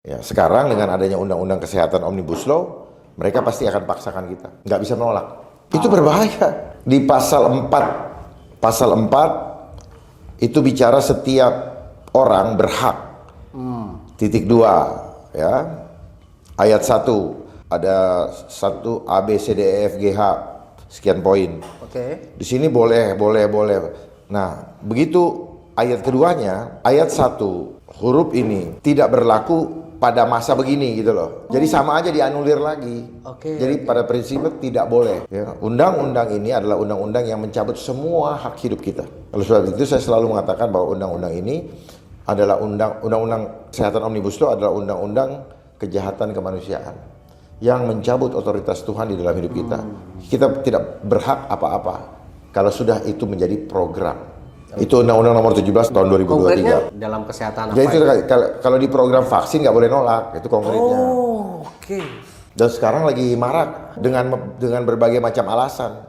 Ya, sekarang dengan adanya undang-undang kesehatan Omnibus Law, mereka pasti akan paksakan kita. Nggak bisa menolak. Itu berbahaya. Di pasal 4 itu bicara setiap orang berhak. Titik 2, ya. Ayat 1, ada 1 A, B, C, D, E, F, G, H, sekian poin. Oke. Di sini boleh. Nah, begitu ayat keduanya, ayat 1, huruf ini tidak berlaku pada masa begini gitu loh. Jadi sama aja dianulir lagi. Jadi pada prinsipnya tidak boleh. Ya. Undang-undang ini adalah undang-undang yang mencabut semua hak hidup kita. Oleh sebab itu saya selalu mengatakan bahwa undang-undang ini adalah undang-undang kesehatan Omnibus Law adalah undang-undang kejahatan kemanusiaan yang mencabut otoritas Tuhan di dalam hidup kita. Kita tidak berhak apa-apa kalau sudah itu menjadi program. Itu Undang-Undang Nomor 17 Tahun 2023. Konkretnya dalam kesehatan apa? Jadi itu kalau di program vaksin nggak boleh nolak, itu konkretnya. Oke. Dan sekarang lagi marak dengan berbagai macam alasan.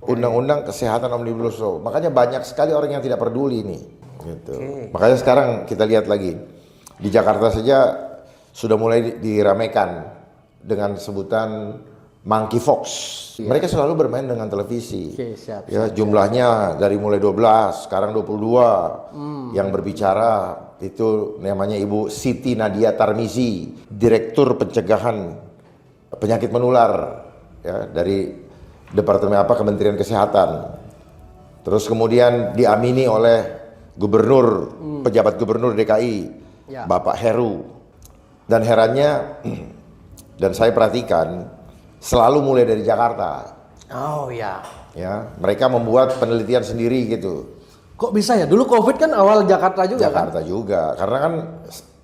Undang-Undang Kesehatan Omnibus Law. Makanya banyak sekali orang yang tidak peduli ini. Gitu. Makanya sekarang kita lihat lagi di Jakarta saja sudah mulai diramaikan dengan sebutan Monkeypox. Mereka selalu bermain dengan televisi. Siap. Ya, jumlahnya dari mulai 12, sekarang 22. Yang berbicara itu namanya Ibu Siti Nadia Tarmizi, Direktur Pencegahan Penyakit Menular ya, dari Departemen Kementerian Kesehatan. Terus kemudian diamini oleh Gubernur, pejabat Gubernur DKI, Bapak Heru. Dan herannya, dan saya perhatikan, selalu mulai dari Jakarta. Oh ya. Ya, mereka membuat penelitian sendiri gitu. Kok bisa ya? Dulu COVID kan awal Jakarta juga Jakarta kan? juga, karena kan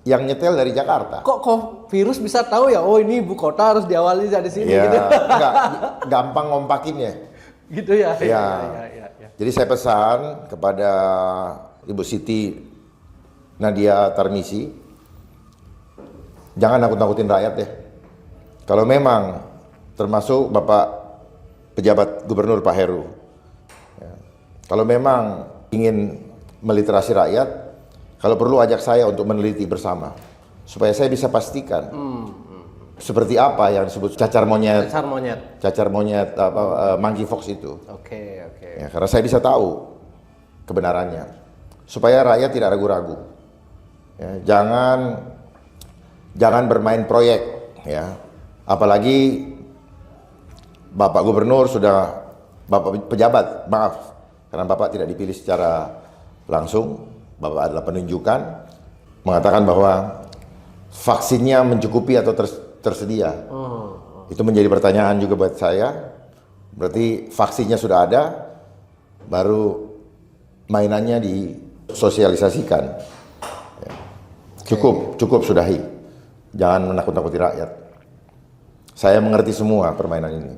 yang nyetel dari Jakarta. Kok virus bisa tahu ya? Oh ini ibu kota harus diawali dari sini Ya, gitu. enggak, gampang ngompakinnya. Gitu ya? Ya. Ya. Jadi saya pesan kepada Ibu Siti Nadia Tarmizi, jangan nakut-nakutin rakyat ya. Kalau memang termasuk Bapak pejabat Gubernur Pak Heru, ya, kalau memang ingin meliterasi rakyat, kalau perlu ajak saya untuk meneliti bersama, supaya saya bisa pastikan seperti apa yang disebut cacar monyet, monkeypox itu. Oke. Ya, karena saya bisa tahu kebenarannya, supaya rakyat tidak ragu-ragu. Ya, jangan bermain proyek, ya. Apalagi Bapak Gubernur Bapak pejabat, maaf, karena Bapak tidak dipilih secara langsung, Bapak adalah penunjukan, mengatakan bahwa vaksinnya mencukupi atau tersedia. Itu menjadi pertanyaan juga buat saya. Berarti vaksinnya sudah ada, baru mainannya disosialisasikan. Ya. Cukup sudahi. Jangan menakut-nakuti rakyat. Saya mengerti semua permainan ini.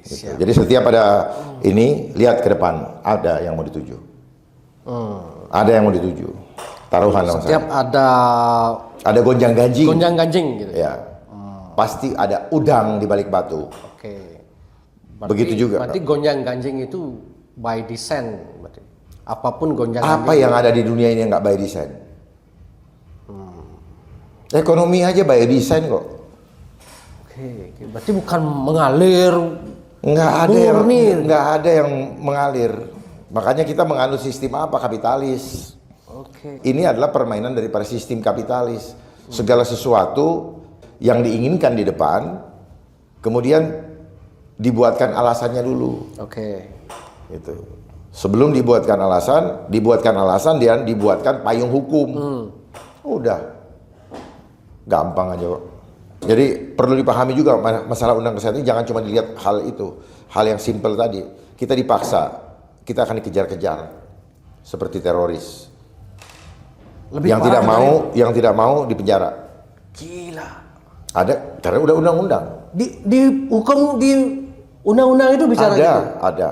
Gitu. Jadi setiap ada ini, lihat ke depan, ada yang mau dituju. Ada yang mau dituju. Taruhan sama Setiap saya. Ada gonjang-ganjing. Gonjang-ganjing gitu. Ya. Pasti ada udang di balik batu. Oke. Begitu juga. Berarti gonjang-ganjing itu by design. Berarti. Apapun gonjang-ganjing. Apa yang ada di dunia ini yang nggak by design? Ekonomi aja by design kok. Oke. Berarti bukan mengalir. Nggak ada yang mengalir. Makanya kita menganut sistem apa? Kapitalis. Ini adalah permainan daripada sistem kapitalis. Segala sesuatu yang diinginkan di depan, kemudian dibuatkan alasannya dulu. Gitu. Sebelum dibuatkan alasan dan dibuatkan payung hukum. Udah, gampang aja kok. Jadi perlu dipahami juga masalah undang kesehatan ini, jangan cuma dilihat hal itu, hal yang simpel tadi. Kita dipaksa, kita akan dikejar-kejar seperti teroris. Yang tidak mau dipenjara. Gila. Ada, karena udah undang-undang. Di hukum di undang-undang itu bicara gitu? Ada.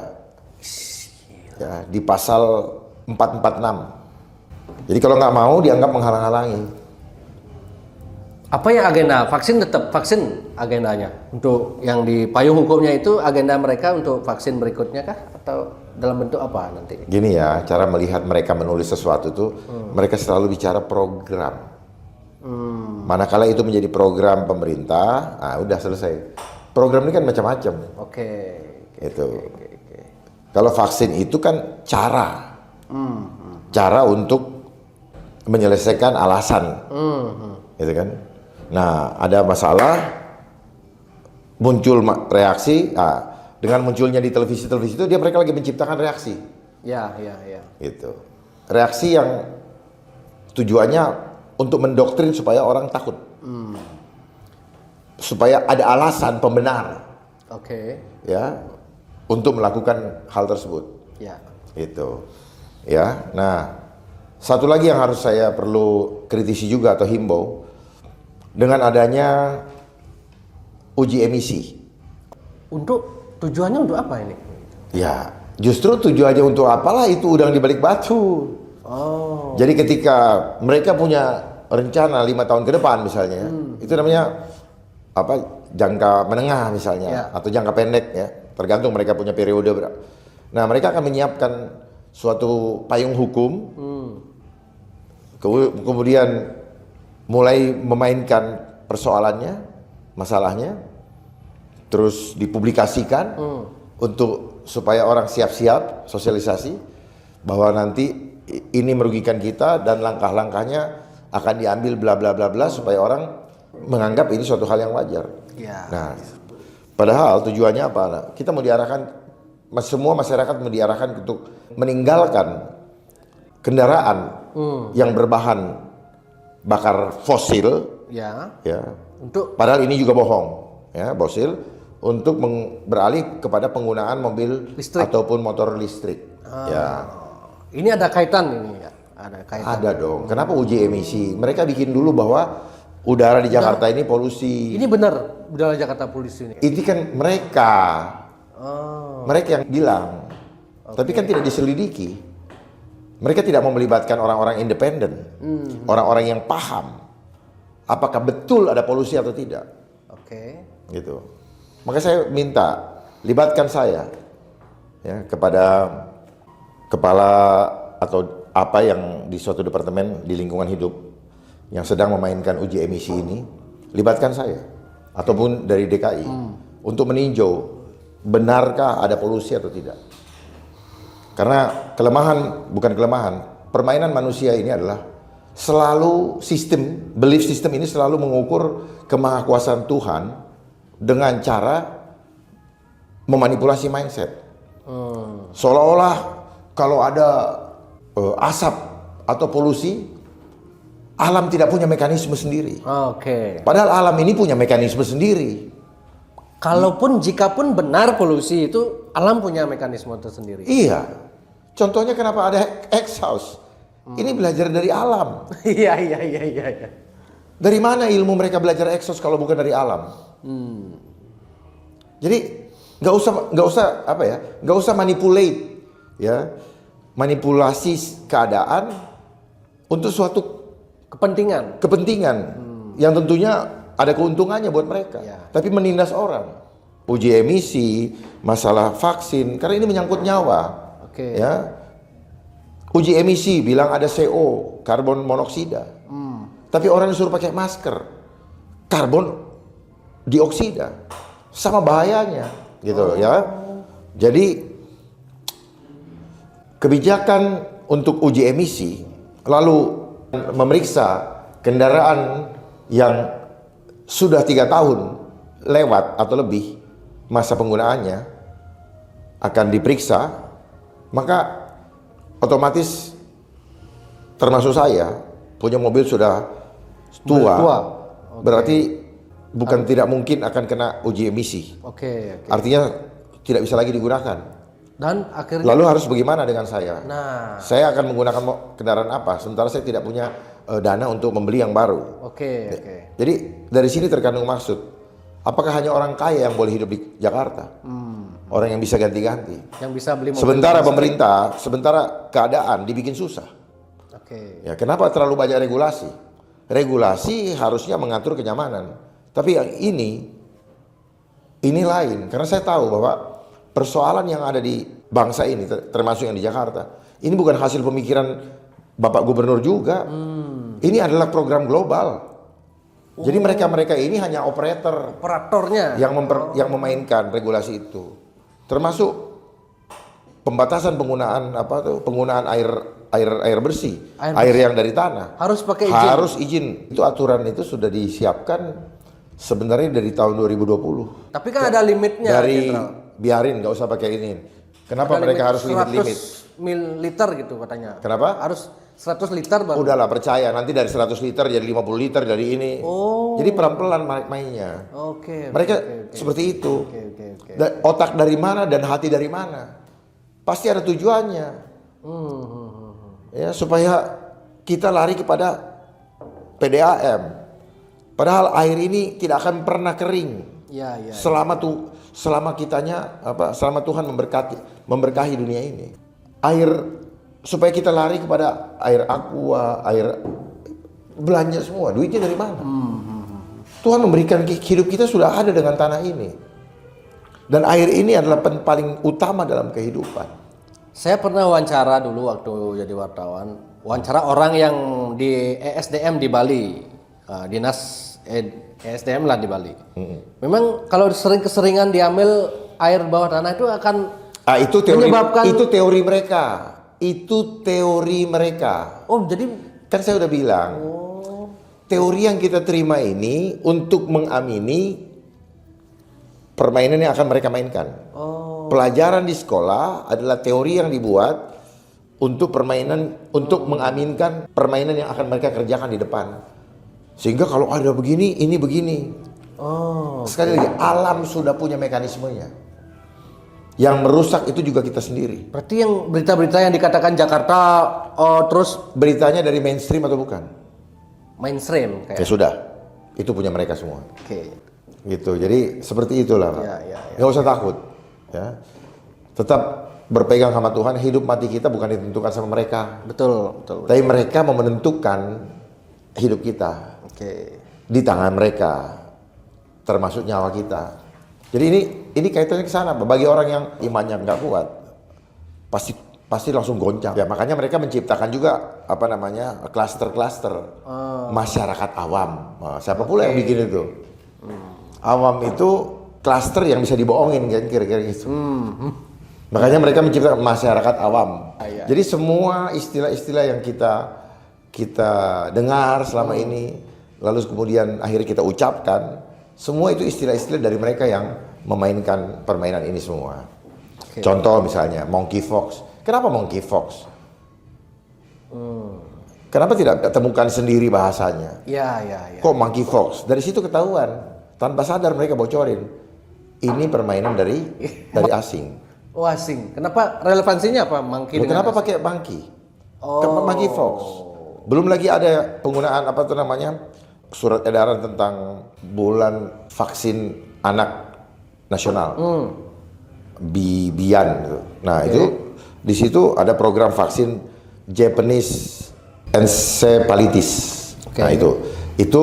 Ya, di pasal 446. Jadi kalau nggak mau dianggap menghalang-halangi. Apa yang agenda? Vaksin agendanya? Untuk yang di payung hukumnya itu agenda mereka untuk vaksin berikutnya kah? Atau dalam bentuk apa nanti? Gini ya, cara melihat mereka menulis sesuatu tuh, mereka selalu bicara program. Manakala itu menjadi program pemerintah, udah selesai. Program ini kan macam-macam. Oke. Itu. Kalau vaksin itu kan cara untuk menyelesaikan alasan, gitu kan. Nah, ada masalah, muncul reaksi. Dengan munculnya di televisi itu, mereka lagi menciptakan reaksi. Ya. Gitu. Reaksi yang tujuannya untuk mendoktrin supaya orang takut, supaya ada alasan pembenar, ya, untuk melakukan hal tersebut. Ya. Itu, ya. Nah, satu lagi yang harus saya perlu kritisi juga atau himbau, dengan adanya uji emisi. Tujuannya untuk apa ini? Ya, justru tujuannya untuk apalah itu udang di balik batu. Jadi ketika mereka punya rencana 5 tahun ke depan misalnya, itu namanya jangka menengah misalnya, atau jangka pendek ya, tergantung mereka punya periode berapa. Nah, mereka akan menyiapkan suatu payung hukum, kemudian mulai memainkan persoalannya, masalahnya, terus dipublikasikan untuk supaya orang siap-siap sosialisasi bahwa nanti ini merugikan kita dan langkah-langkahnya akan diambil bla bla bla bla supaya orang menganggap ini suatu hal yang wajar. Ya. Nah, padahal tujuannya apa? Kita mau diarahkan, semua masyarakat mau diarahkan untuk meninggalkan kendaraan yang berbahan bakar fosil. Ya. Padahal ini juga bohong, ya, fosil, untuk beralih kepada penggunaan mobil listrik ataupun motor listrik. Ya. Ini ada kaitan ini ya? Ada kaitan. Ada dong. Kenapa uji emisi? Mereka bikin dulu bahwa udara di Jakarta ini polusi. Ini benar udara Jakarta polusi ini. Itu kan mereka. Mereka yang bilang. Tapi kan tidak diselidiki. Mereka tidak mau melibatkan orang-orang independen. Orang-orang yang paham apakah betul ada polusi atau tidak. Gitu. Maka saya minta libatkan saya ya kepada kepala atau apa yang di suatu departemen di lingkungan hidup yang sedang memainkan uji emisi ini, libatkan saya ataupun dari DKI untuk meninjau benarkah ada polusi atau tidak. Karena bukan kelemahan, permainan manusia ini adalah selalu belief system ini selalu mengukur kemahakuasaan Tuhan dengan cara memanipulasi mindset. Seolah-olah kalau ada asap atau polusi, alam tidak punya mekanisme sendiri. Padahal alam ini punya mekanisme sendiri. Jikapun benar polusi itu, alam punya mekanisme tersendiri. Iya. Contohnya kenapa ada exhaust? Ini belajar dari alam. Iya. Dari mana ilmu mereka belajar exhaust kalau bukan dari alam? Jadi nggak usah manipulate, ya, manipulasi keadaan untuk suatu kepentingan yang tentunya ada keuntungannya buat mereka, tapi menindas orang. Uji emisi, masalah vaksin, karena ini menyangkut nyawa. Ya, uji emisi bilang ada CO, karbon monoksida, tapi orang disuruh pakai masker, karbon dioksida, sama bahayanya, gitu ya. Jadi kebijakan untuk uji emisi, lalu memeriksa kendaraan yang sudah 3 tahun lewat atau lebih masa penggunaannya akan diperiksa, maka otomatis termasuk saya punya mobil sudah tua. Berarti bukan tidak mungkin akan kena uji emisi. Artinya tidak bisa lagi digunakan. Dan akhirnya lalu harus bagaimana dengan saya? Nah, saya akan menggunakan kendaraan apa? Sementara saya tidak punya dana untuk membeli yang baru. Jadi dari sini terkandung maksud. Apakah hanya orang kaya yang boleh hidup di Jakarta? Orang yang bisa ganti-ganti. Yang bisa beli mobil. Sementara keadaan dibikin susah. Ya, kenapa terlalu banyak regulasi? Regulasi harusnya mengatur kenyamanan. Tapi yang ini lain. Karena saya tahu bahwa persoalan yang ada di bangsa ini, termasuk yang di Jakarta, ini bukan hasil pemikiran Bapak Gubernur juga. Ini adalah program global. Jadi mereka-mereka ini hanya operator Operatornya. yang memainkan regulasi itu. Termasuk pembatasan penggunaan air bersih, air yang dari tanah. Harus pakai izin. Harus izin. Itu aturan itu sudah disiapkan sebenarnya dari tahun 2020. Tapi kan ada limitnya, Dari Jenderal. biarin, nggak usah pakai ini. Kenapa Ada mereka harus limit? 100 mililiter gitu katanya. Kenapa? Harus 100 liter baru. Udahlah percaya, nanti dari 100 liter jadi 50 liter dari ini. Oh. Jadi pelan-pelan mainnya. Oke. Mereka seperti itu. Oke. Otak dari mana dan hati dari mana? Pasti ada tujuannya. Ya, supaya kita lari kepada PDAM. Padahal air ini tidak akan pernah kering. Ya. Selama Tuhan memberkahi dunia ini. Air, supaya kita lari kepada air aqua, air belanja semua. Duitnya dari mana? Tuhan memberikan hidup kita sudah ada dengan tanah ini. Dan air ini adalah paling utama dalam kehidupan. Saya pernah wawancara dulu waktu jadi wartawan. Wawancara orang yang di ESDM di Bali. Dinas ESDM lah di Bali. Memang kalau keseringan diambil air bawah tanah itu akan menyebabkan... Itu teori mereka. Itu teori mereka. Oh, jadi Kan saya udah bilang. Teori yang kita terima ini untuk mengamini permainan yang akan mereka mainkan. Pelajaran di sekolah adalah teori yang dibuat untuk mengaminkan permainan yang akan mereka kerjakan di depan. Sehingga kalau ada begini, ini begini. Sekali lagi, alam sudah punya mekanismenya. Yang merusak itu juga kita sendiri. berarti yang berita-berita yang dikatakan Jakarta terus Beritanya dari mainstream atau bukan? mainstream Ya kayak. sudah, itu punya mereka semua. Oke. Gitu, jadi seperti itulah. Pak. Ya. Nggak usah takut. Ya. Tetap berpegang sama Tuhan. Hidup mati kita bukan ditentukan sama mereka. Betul. Tapi mereka mau menentukan hidup kita. Oke. Di tangan mereka, termasuk nyawa kita. Jadi ini kaitannya ke sana. Bagi orang yang imannya nggak kuat, pasti langsung goncang. Ya makanya mereka menciptakan juga klaster-klaster masyarakat awam. Nah, siapa pula yang bikin itu? Awam itu klaster yang bisa dibohongin kan kira-kira gitu. Makanya mereka menciptakan masyarakat awam. Jadi semua istilah-istilah yang kita dengar selama ini, lalu kemudian akhirnya kita ucapkan, semua itu istilah-istilah dari mereka yang memainkan permainan ini semua. Contoh misalnya monkey fox. Kenapa monkey fox? Kenapa tidak temukan sendiri bahasanya? Ya. Kok monkey fox? Dari situ ketahuan. Tanpa sadar mereka bocorin. Ini permainan dari asing. Oh, asing. Kenapa relevansinya apa monkey? Loh, kenapa pakai monkey? Kenapa monkey fox? Belum lagi ada penggunaan surat edaran tentang bulan vaksin anak nasional. Bian gitu. Nah, itu di situ ada program vaksin Japanese encephalitis. Nah, itu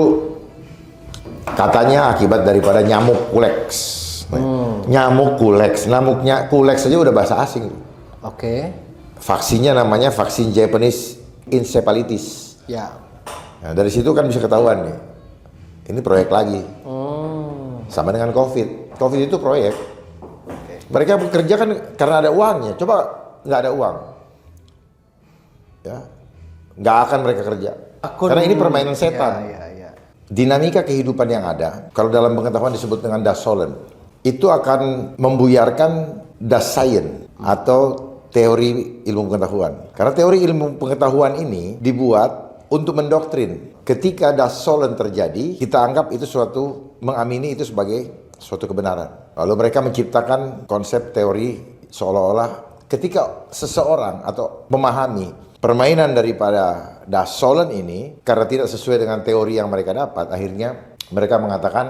katanya akibat daripada nyamuk kuleks. Nyamuk kuleks, kuleks saja udah bahasa asing. Oke. Vaksinnya namanya vaksin Japanese encephalitis. Ya. Nah, dari situ kan bisa ketahuan nih. Ini proyek lagi. Sama dengan COVID. COVID itu proyek. Mereka bekerja kan karena ada uangnya. Coba nggak ada uang, ya nggak akan mereka kerja. Karena ini permainan setan. Ya. Dinamika kehidupan yang ada, kalau dalam pengetahuan disebut dengan das Sollen, itu akan membuyarkan das Science atau teori ilmu pengetahuan. Karena teori ilmu pengetahuan ini dibuat untuk mendoktrin. Ketika das Sollen terjadi, kita anggap itu mengamini itu sebagai suatu kebenaran. Lalu mereka menciptakan konsep teori seolah-olah ketika seseorang atau memahami permainan daripada das Sollen ini karena tidak sesuai dengan teori yang mereka dapat, akhirnya mereka mengatakan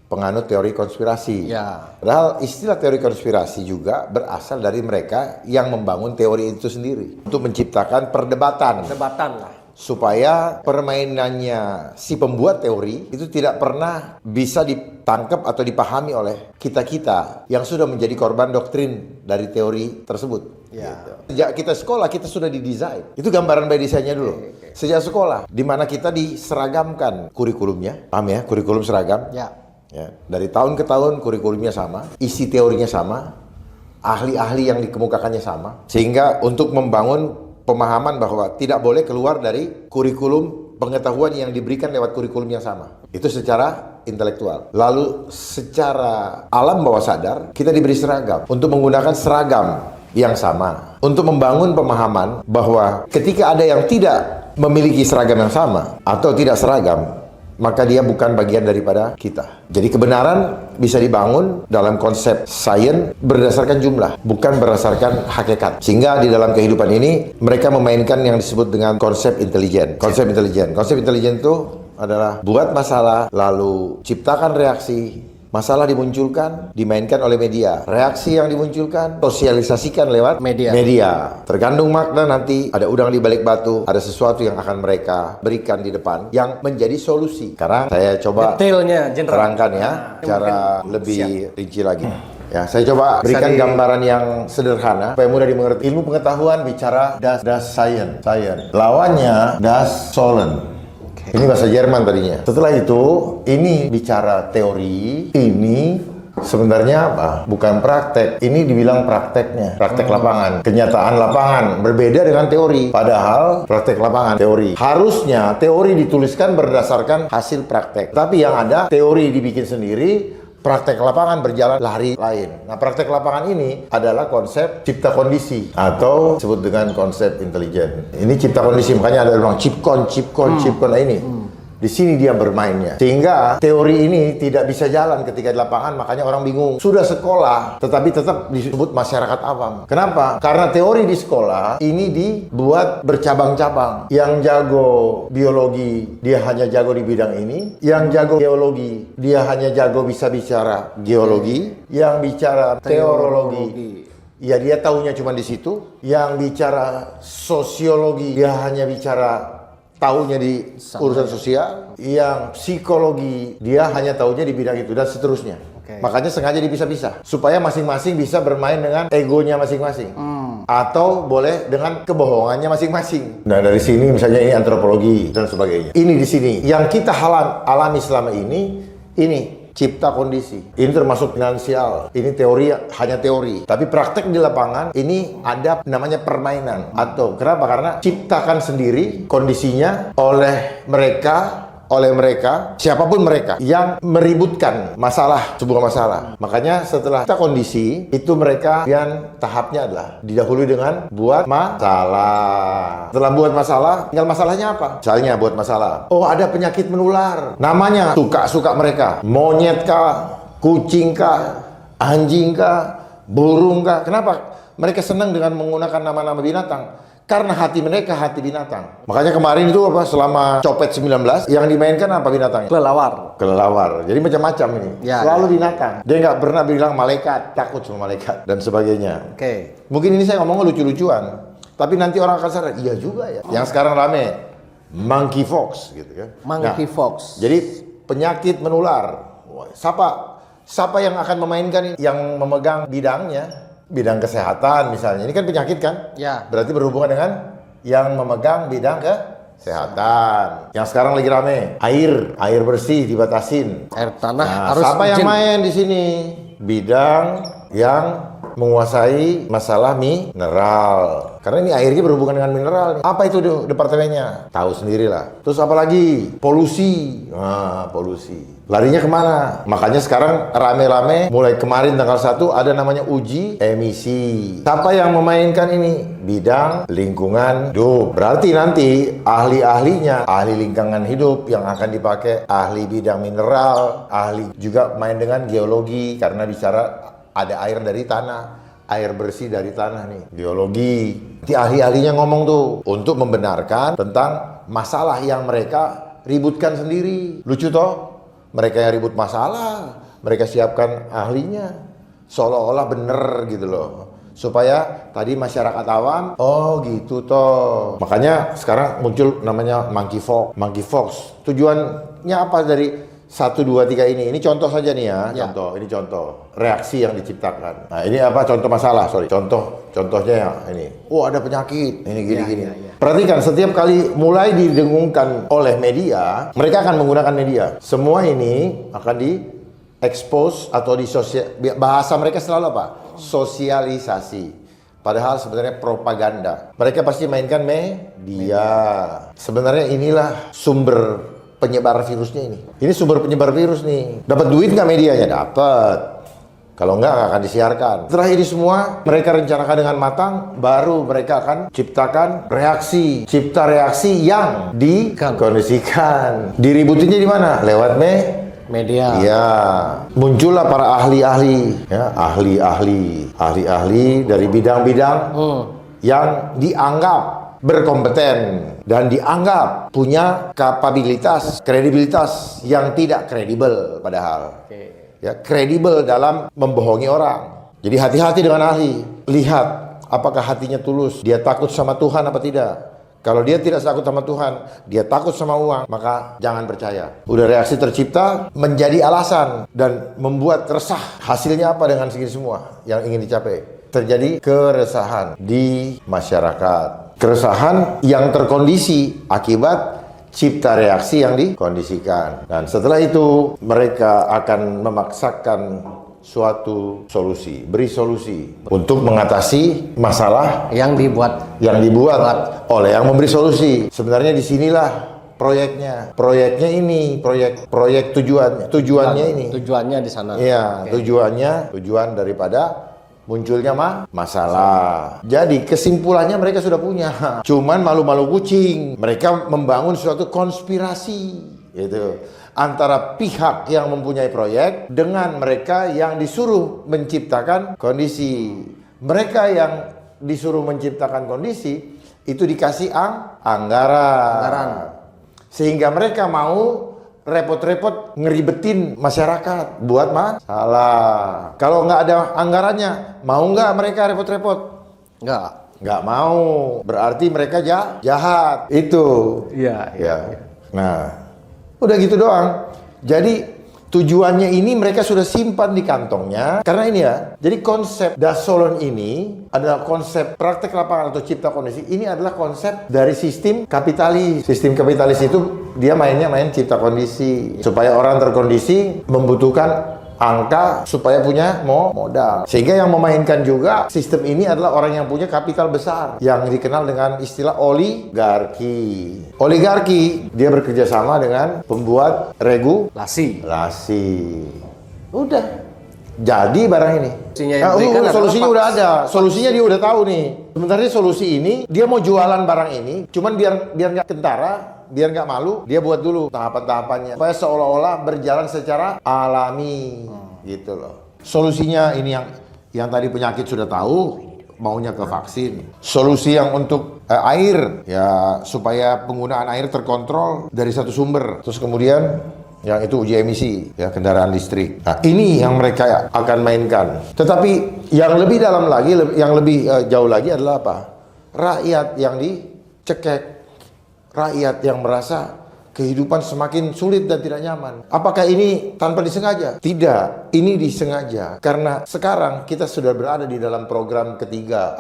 penganut teori konspirasi. Ya. Padahal istilah teori konspirasi juga berasal dari mereka yang membangun teori itu sendiri untuk menciptakan perdebatan. Perdebatan lah. supaya permainannya si pembuat teori itu tidak pernah bisa ditangkap atau dipahami oleh kita-kita yang sudah menjadi korban doktrin dari teori tersebut. Ya. Gitu. Sejak kita sekolah kita sudah didesain. Itu gambaran by desainnya dulu. Sejak sekolah, di mana kita diseragamkan kurikulumnya, paham ya? Kurikulum seragam. Ya. Ya, dari tahun ke tahun kurikulumnya sama, isi teorinya sama, ahli-ahli yang dikemukakannya sama, sehingga untuk membangun pemahaman bahwa tidak boleh keluar dari kurikulum pengetahuan yang diberikan lewat kurikulum yang sama. Itu secara intelektual. Lalu secara alam bawah sadar, kita diberi seragam untuk menggunakan seragam yang sama. Untuk membangun pemahaman bahwa ketika ada yang tidak memiliki seragam yang sama atau tidak seragam, maka dia bukan bagian daripada kita. Jadi kebenaran bisa dibangun dalam konsep sains berdasarkan jumlah, bukan berdasarkan hakikat. Sehingga di dalam kehidupan ini mereka memainkan yang disebut dengan konsep intelijen. Konsep intelijen. Konsep intelijen itu adalah buat masalah, lalu ciptakan reaksi. Masalah dimunculkan, dimainkan oleh media. Reaksi yang dimunculkan, sosialisasikan lewat media. Terkandung makna nanti, ada udang di balik batu, ada sesuatu yang akan mereka berikan di depan, yang menjadi solusi. Sekarang saya coba detailnya, terangkan ya, cara lebih rinci lagi. Ya, saya coba berikan gambaran yang sederhana supaya mudah dimengerti. Ilmu pengetahuan bicara das Science. Lawannya das Sollen. Ini bahasa Jerman tadinya. Setelah itu, ini bicara teori, ini sebenarnya apa? Bukan praktek. Ini dibilang prakteknya. Praktek lapangan. Kenyataan lapangan. Berbeda dengan teori. Padahal praktek lapangan teori. Harusnya teori dituliskan berdasarkan hasil praktek. Tapi yang ada, teori dibikin sendiri, praktek lapangan berjalan lari lain. Nah, praktek lapangan ini adalah konsep cipta kondisi atau disebut dengan konsep intelijen. Ini cipta kondisi, makanya ada bilang chipcon. Nah ini. Di sini dia bermainnya. Sehingga teori ini tidak bisa jalan ketika di lapangan, makanya orang bingung. Sudah sekolah, tetapi tetap disebut masyarakat awam. Kenapa? Karena teori di sekolah ini dibuat bercabang-cabang. Yang jago biologi, dia hanya jago di bidang ini. Yang jago geologi, dia hanya jago bisa bicara geologi. Yang bicara teorologi, ya dia tahunya cuma di situ. Yang bicara sosiologi, dia hanya bicara tahunya di urusan sosial. Yang psikologi, dia hanya tahunya di bidang itu, dan seterusnya. Makanya sengaja dipisah-pisah supaya masing-masing bisa bermain dengan egonya masing-masing. Atau boleh dengan kebohongannya masing-masing. Nah, dari sini misalnya ini antropologi dan sebagainya. Ini di sini yang kita alami selama ini cipta kondisi. Ini termasuk finansial. Ini teori, hanya teori. Tapi praktek di lapangan, ini ada namanya permainan. Atau kenapa? Karena ciptakan sendiri kondisinya oleh mereka, siapapun mereka yang meributkan masalah, sebuah masalah. Makanya setelah kita kondisi, itu mereka yang tahapnya adalah didahului dengan buat masalah. Setelah buat masalah, tinggal masalahnya apa? Misalnya buat masalah, oh ada penyakit menular, namanya suka-suka mereka, monyet kah, kucing kah, anjing kah, burung kah. Kenapa? Mereka senang dengan menggunakan nama-nama binatang. Karena hati mereka hati binatang. Makanya kemarin itu apa, selama Copet 19 yang dimainkan apa binatangnya? Kelelawar. Jadi macam-macam ini. Selalu binatang. Dia nggak pernah bilang malaikat, takut sama malaikat dan sebagainya. Mungkin ini saya ngomong lucu-lucuan, tapi nanti orang akan sadar, iya juga ya. Yang sekarang rame monkeypox gitu kan. Monkeypox. Jadi penyakit menular. Siapa yang akan memainkan ini? Yang memegang bidangnya? Bidang kesehatan misalnya, ini kan penyakit kan? Ya. Berarti berhubungan dengan yang memegang bidang kesehatan. Yang sekarang lagi rame, air bersih dibatasin. Air tanah harus siapa yang main di sini? Bidang yang menguasai masalah mineral. Karena ini airnya berhubungan dengan mineral. Apa itu departemennya? Tahu sendirilah. Terus apa lagi? Polusi. Polusi. Larinya kemana? Makanya sekarang rame-rame mulai kemarin tanggal 1 ada namanya uji emisi. Siapa yang memainkan ini? Bidang lingkungan hidup. Berarti nanti ahli-ahlinya, ahli lingkungan hidup yang akan dipakai, ahli bidang mineral, ahli juga main dengan geologi karena bicara ada air dari tanah, air bersih dari tanah nih. Biologi. Nanti ahli-ahlinya ngomong tuh untuk membenarkan tentang masalah yang mereka ributkan sendiri. Lucu toh? Mereka yang ribut masalah, mereka siapkan ahlinya, seolah-olah bener gitu loh. supaya tadi masyarakat awam, oh gitu toh. Makanya sekarang muncul namanya monkeypox. Tujuannya apa dari 1, 2, 3 ini? Ini contoh saja nih ya, ini contoh reaksi yang diciptakan. Nah ini apa contoh masalah, contohnya ya ini. Oh ada penyakit, ini gini-gini. Perhatikan, setiap kali mulai didengungkan oleh media, mereka akan menggunakan media. Semua ini akan di-expose atau bahasa mereka selalu apa? Sosialisasi. Padahal sebenarnya propaganda. Mereka pasti mainkan media. Sebenarnya inilah sumber penyebar virusnya ini. Ini sumber penyebar virus nih. Dapat duit nggak medianya? Dapat. Kalau nggak akan disiarkan. Setelah ini semua mereka rencanakan dengan matang, baru mereka akan ciptakan reaksi. Cipta reaksi yang dikondisikan. Diributinnya di mana? Lewat media. Iya, muncullah para ahli-ahli, ya, ahli-ahli dari bidang-bidang yang dianggap berkompeten dan dianggap punya kapabilitas, kredibilitas yang tidak kredibel padahal. Ya, kredibel dalam membohongi orang. Jadi hati-hati dengan ahli. Lihat apakah hatinya tulus, dia takut sama Tuhan apa tidak. Kalau dia tidak takut sama Tuhan, dia takut sama uang, maka jangan percaya. Udah reaksi tercipta, menjadi alasan dan membuat resah. Hasilnya apa dengan segini semua yang ingin dicapai? Terjadi keresahan di masyarakat. Keresahan yang terkondisi akibat cipta reaksi yang dikondisikan. Dan setelah itu, mereka akan memaksakan suatu solusi, beri solusi untuk mengatasi masalah yang dibuat oleh yang memberi solusi. Sebenarnya disinilah proyeknya ini proyek tujuannya ini. Tujuannya di sana. Iya, tujuan daripada munculnya masalah. Jadi kesimpulannya mereka sudah punya. Cuman malu-malu kucing. Mereka membangun suatu konspirasi, gitu. Antara pihak yang mempunyai proyek dengan mereka yang disuruh menciptakan kondisi. Mereka yang disuruh menciptakan kondisi itu dikasih anggaran. Sehingga mereka mau repot-repot ngeribetin masyarakat buat masalah. Kalau nggak ada anggarannya, mau nggak mereka repot-repot? Nggak mau. Berarti mereka jahat. Itu. Iya. Nah, udah gitu doang. Jadi tujuannya ini mereka sudah simpan di kantongnya. Karena ini ya, jadi konsep Dasolon ini adalah konsep praktek lapangan atau cipta kondisi. Ini adalah konsep dari sistem kapitalis. Sistem kapitalis itu dia main cipta kondisi. Supaya orang terkondisi membutuhkan angka supaya punya modal. Sehingga yang memainkan juga sistem ini adalah orang yang punya kapital besar, yang dikenal dengan istilah oligarki. Oligarki, dia bekerja sama dengan pembuat regulasi. Udah. Jadi barang ini. Solusinya udah ada. Solusinya dia udah tahu nih. Sebenarnya solusi ini, dia mau jualan barang ini, cuman biar nggak kentara, biar nggak malu, dia buat dulu tahapan-tahapannya supaya seolah-olah berjalan secara alami, gitu loh. Solusinya ini yang tadi penyakit sudah tahu, maunya ke vaksin. Solusi yang untuk air, ya supaya penggunaan air terkontrol dari satu sumber. Terus kemudian yang itu uji emisi, ya kendaraan listrik. Nah ini yang mereka akan mainkan. Tetapi yang lebih dalam lagi, yang lebih jauh lagi adalah apa? Rakyat yang dicekek. Rakyat yang merasa kehidupan semakin sulit dan tidak nyaman. Apakah ini tanpa disengaja? Tidak, ini disengaja. Karena sekarang kita sudah berada di dalam program ketiga,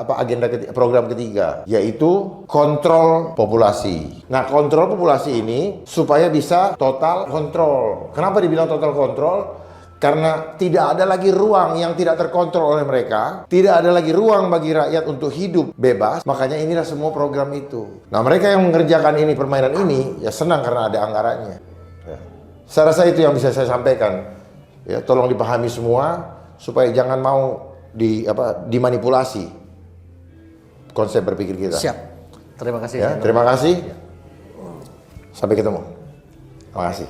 program ketiga, yaitu kontrol populasi. Nah, kontrol populasi ini supaya bisa total kontrol. Kenapa dibilang total kontrol? Karena tidak ada lagi ruang yang tidak terkontrol oleh mereka. Tidak ada lagi ruang bagi rakyat untuk hidup bebas. Makanya inilah semua program itu. Nah mereka yang mengerjakan ini, permainan ini, ya senang karena ada anggarannya. Ya. Saya rasa itu yang bisa saya sampaikan. Ya, tolong dipahami semua supaya jangan mau dimanipulasi konsep berpikir kita. Siap. Terima kasih. Ya, terima kasih. Sampai ketemu. Terima kasih.